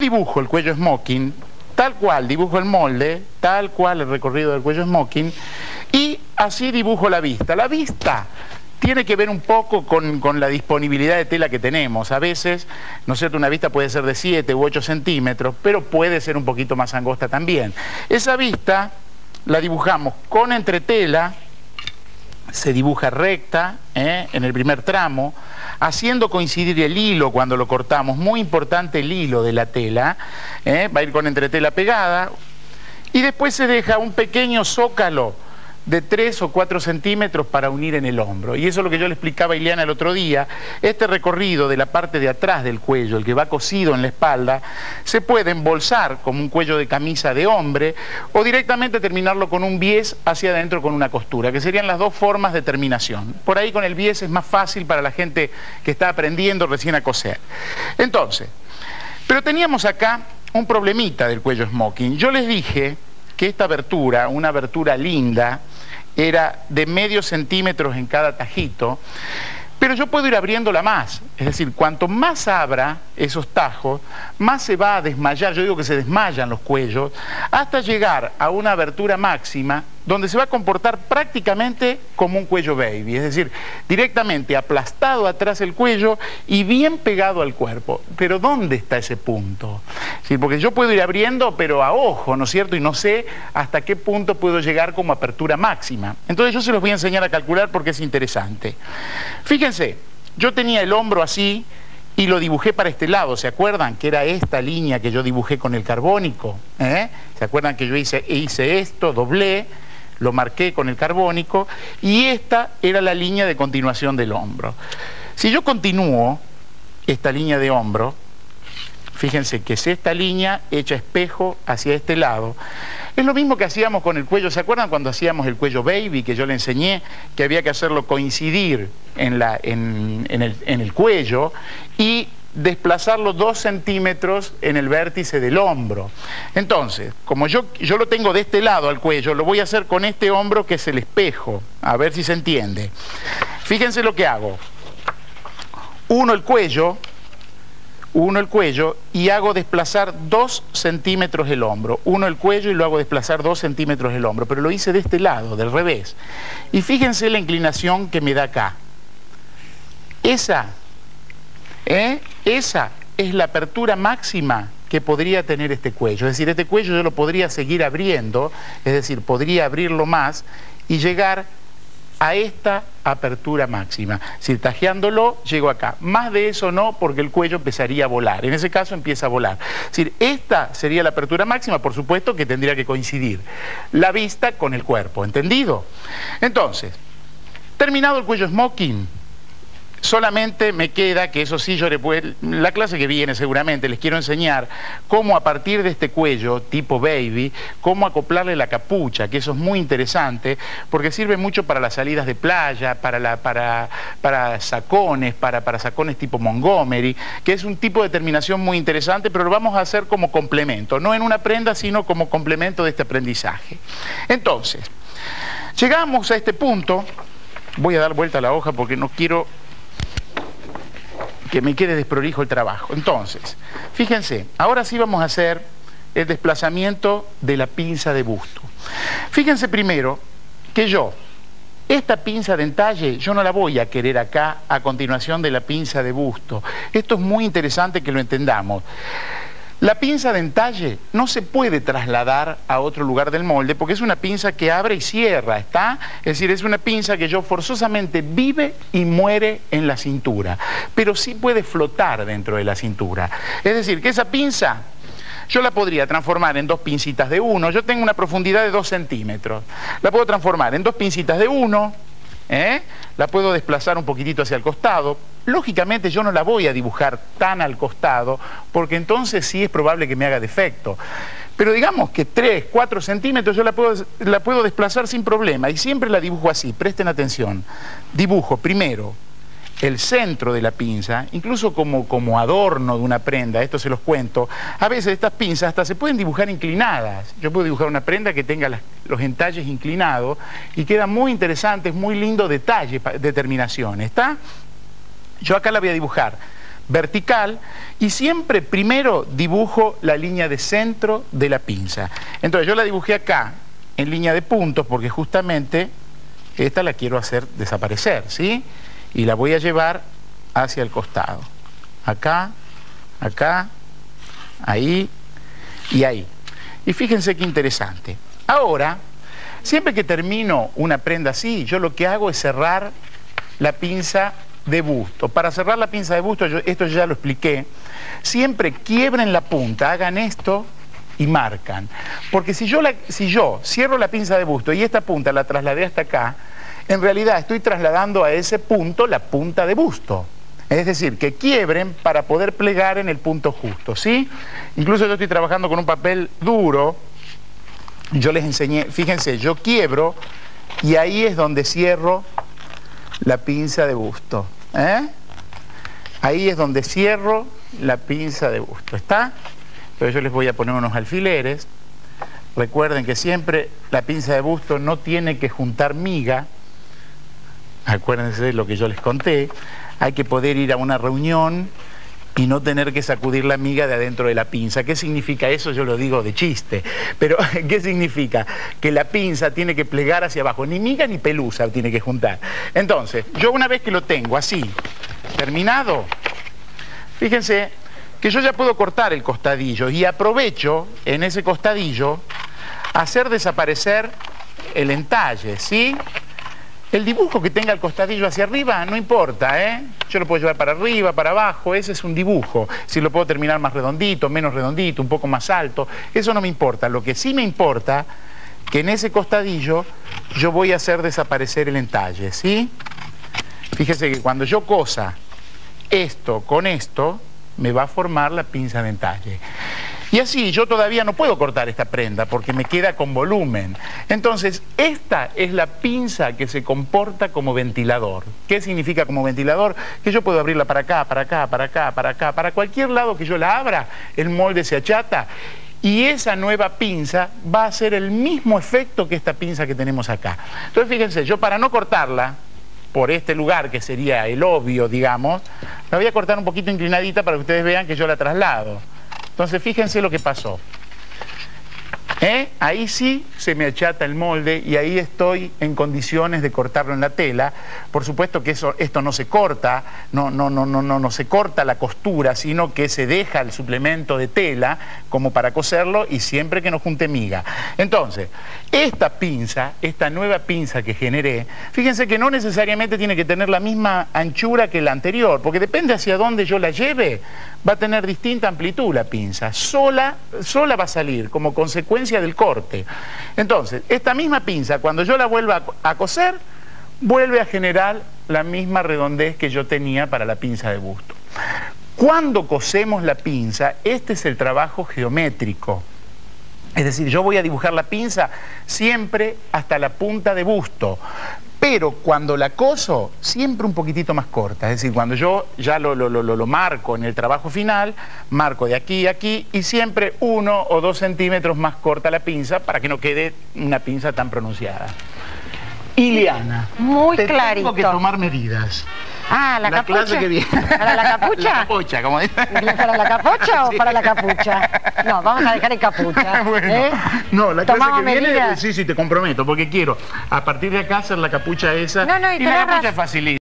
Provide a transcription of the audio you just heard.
Dibujo el cuello smoking, tal cual dibujo el molde, tal cual el recorrido del cuello smoking, y así dibujo la vista. La vista tiene que ver un poco con la disponibilidad de tela que tenemos. A veces, ¿no es cierto?, una vista puede ser de 7 u 8 centímetros, pero puede ser un poquito más angosta también. Esa vista la dibujamos con entretela, se dibuja recta en el primer tramo, haciendo coincidir el hilo cuando lo cortamos. Muy importante el hilo de la tela, va a ir con entretela pegada, y después se deja un pequeño zócalo de 3 o 4 centímetros para unir en el hombro. Y eso es lo que yo le explicaba a Ileana el otro día. Este recorrido de la parte de atrás del cuello, el que va cosido en la espalda, se puede embolsar como un cuello de camisa de hombre o directamente terminarlo con un bies hacia adentro con una costura, que serían las dos formas de terminación. Por ahí con el bies es más fácil para la gente que está aprendiendo recién a coser. Entonces, pero teníamos acá un problemita del cuello smoking. Yo les dije que esta abertura, una abertura linda, era de medio centímetros en cada tajito, pero yo puedo ir abriéndola más. Es decir, cuanto más abra esos tajos, más se va a desmayar, yo digo que se desmayan los cuellos, hasta llegar a una abertura máxima donde se va a comportar prácticamente como un cuello baby, es decir, directamente aplastado atrás el cuello y bien pegado al cuerpo. Pero ¿dónde está ese punto? Es decir, porque yo puedo ir abriendo, pero a ojo, ¿no es cierto? Y no sé hasta qué punto puedo llegar como apertura máxima. Entonces yo se los voy a enseñar a calcular porque es interesante. Fíjense, yo tenía el hombro así y lo dibujé para este lado, ¿se acuerdan? Que era esta línea que yo dibujé con el carbónico, ¿Se acuerdan que yo hice esto, doblé, lo marqué con el carbónico, y esta era la línea de continuación del hombro? Si yo continúo esta línea de hombro, fíjense que es esta línea hecha espejo hacia este lado. Es lo mismo que hacíamos con el cuello. ¿Se acuerdan cuando hacíamos el cuello baby, que yo le enseñé que había que hacerlo coincidir en el cuello y desplazarlo 2 centímetros en el vértice del hombro? Entonces, como yo lo tengo de este lado al cuello, lo voy a hacer con este hombro que es el espejo. A ver si se entiende. Fíjense lo que hago. Uno el cuello y hago desplazar 2 centímetros el hombro. Uno el cuello y lo hago desplazar 2 centímetros el hombro, pero lo hice de este lado, del revés. Y fíjense la inclinación que me da acá. Esa es la apertura máxima que podría tener este cuello. Es decir, este cuello yo lo podría seguir abriendo, es decir, podría abrirlo más y llegar a esta apertura máxima. Si tajeándolo, llego acá. Más de eso no, porque el cuello empezaría a volar. En ese caso empieza a volar. Es decir, esta sería la apertura máxima, por supuesto que tendría que coincidir la vista con el cuerpo, ¿entendido? Entonces, terminado el cuello smoking, solamente me queda, que eso sí yo la clase que viene seguramente les quiero enseñar cómo a partir de este cuello tipo baby, cómo acoplarle la capucha, que eso es muy interesante porque sirve mucho para las salidas de playa, para sacones, para sacones tipo Montgomery, que es un tipo de terminación muy interesante, pero lo vamos a hacer como complemento, no en una prenda, sino como complemento de este aprendizaje. Entonces, llegamos a este punto. Voy a dar vuelta a la hoja porque no quiero que me quede desprolijo el trabajo. Entonces, fíjense, ahora sí vamos a hacer el desplazamiento de la pinza de busto. Fíjense primero que esta pinza de entalle, yo no la voy a querer acá a continuación de la pinza de busto. Esto es muy interesante que lo entendamos. La pinza de entalle no se puede trasladar a otro lugar del molde porque es una pinza que abre y cierra, ¿está? Es decir, es una pinza que yo forzosamente vive y muere en la cintura, pero sí puede flotar dentro de la cintura. Es decir, que esa pinza yo la podría transformar en 2 pincitas de 1. Yo tengo una profundidad de 2 centímetros. La puedo transformar en 2 pincitas de 1. La puedo desplazar un poquitito hacia el costado. Lógicamente yo no la voy a dibujar tan al costado porque entonces sí es probable que me haga defecto. Pero digamos que 3, 4 centímetros yo la puedo desplazar sin problema y siempre la dibujo así. Presten atención. Dibujo primero el centro de la pinza, incluso como adorno de una prenda, esto se los cuento. A veces estas pinzas hasta se pueden dibujar inclinadas. Yo puedo dibujar una prenda que tenga los entalles inclinados y queda muy interesante, es muy lindo detalle de terminación, ¿está? Yo acá la voy a dibujar vertical y siempre primero dibujo la línea de centro de la pinza. Entonces yo la dibujé acá en línea de puntos porque justamente esta la quiero hacer desaparecer, ¿sí? Y la voy a llevar hacia el costado. Acá, acá, ahí y ahí. Y fíjense qué interesante. Ahora, siempre que termino una prenda así, yo lo que hago es cerrar la pinza de busto. Para cerrar la pinza de busto, esto ya lo expliqué, siempre quiebren la punta, hagan esto y marcan. Porque si yo cierro la pinza de busto y esta punta la trasladé hasta acá, en realidad estoy trasladando a ese punto la punta de busto. Es decir, que quiebren para poder plegar en el punto justo, ¿sí? Incluso yo estoy trabajando con un papel duro, yo les enseñé, fíjense, yo quiebro y ahí es donde cierro la pinza de busto, ¿eh? Ahí es donde cierro la pinza de busto, ¿está? Entonces yo les voy a poner unos alfileres. Recuerden que siempre la pinza de busto no tiene que juntar miga. Acuérdense de lo que yo les conté. Hay que poder ir a una reunión y no tener que sacudir la miga de adentro de la pinza. ¿Qué significa eso? Yo lo digo de chiste. Pero, ¿qué significa? Que la pinza tiene que plegar hacia abajo. Ni miga ni pelusa tiene que juntar. Entonces, yo una vez que lo tengo así, terminado, fíjense que yo ya puedo cortar el costadillo y aprovecho en ese costadillo hacer desaparecer el entalle, ¿sí? El dibujo que tenga el costadillo hacia arriba no importa, ¿eh? Yo lo puedo llevar para arriba, para abajo, ese es un dibujo. Si lo puedo terminar más redondito, menos redondito, un poco más alto, eso no me importa. Lo que sí me importa, que en ese costadillo yo voy a hacer desaparecer el entalle, ¿sí? Fíjese que cuando yo cosa esto con esto, me va a formar la pinza de entalle. Y así yo todavía no puedo cortar esta prenda porque me queda con volumen. Entonces, esta es la pinza que se comporta como ventilador. ¿Qué significa como ventilador? Que yo puedo abrirla para acá, para acá, para acá, para acá. Para cualquier lado que yo la abra, el molde se achata. Y esa nueva pinza va a hacer el mismo efecto que esta pinza que tenemos acá. Entonces, fíjense, yo para no cortarla por este lugar, que sería el obvio, digamos, la voy a cortar un poquito inclinadita para que ustedes vean que yo la traslado. Entonces, fíjense lo que pasó. Ahí sí se me achata el molde y ahí estoy en condiciones de cortarlo en la tela. Por supuesto que esto no se corta, no se corta la costura, sino que se deja el suplemento de tela como para coserlo y siempre que no junte miga. Entonces, esta pinza, esta nueva pinza que generé, fíjense que no necesariamente tiene que tener la misma anchura que la anterior, porque depende hacia dónde yo la lleve, va a tener distinta amplitud la pinza. Sola va a salir como consecuencia del corte. Entonces, esta misma pinza, cuando yo la vuelva a coser, vuelve a generar la misma redondez que yo tenía para la pinza de busto. Cuando cosemos la pinza, este es el trabajo geométrico. Es decir, yo voy a dibujar la pinza siempre hasta la punta de busto, pero cuando la coso, siempre un poquitito más corta. Es decir, cuando yo ya lo marco en el trabajo final, marco de aquí a aquí y siempre 1 o 2 centímetros más corta la pinza para que no quede una pinza tan pronunciada. Iliana, muy clarito. Tengo que tomar medidas. Ah, la capucha. Clase que viene. ¿Para la capucha? La capucha, como dice. ¿Para la capucha o sí. para la capucha? No, vamos a dejar en capucha. Bueno, no, la clase que viene, medidas. sí, te comprometo, porque quiero a partir de acá hacer la capucha esa. No, y la tenés capucha es facilita.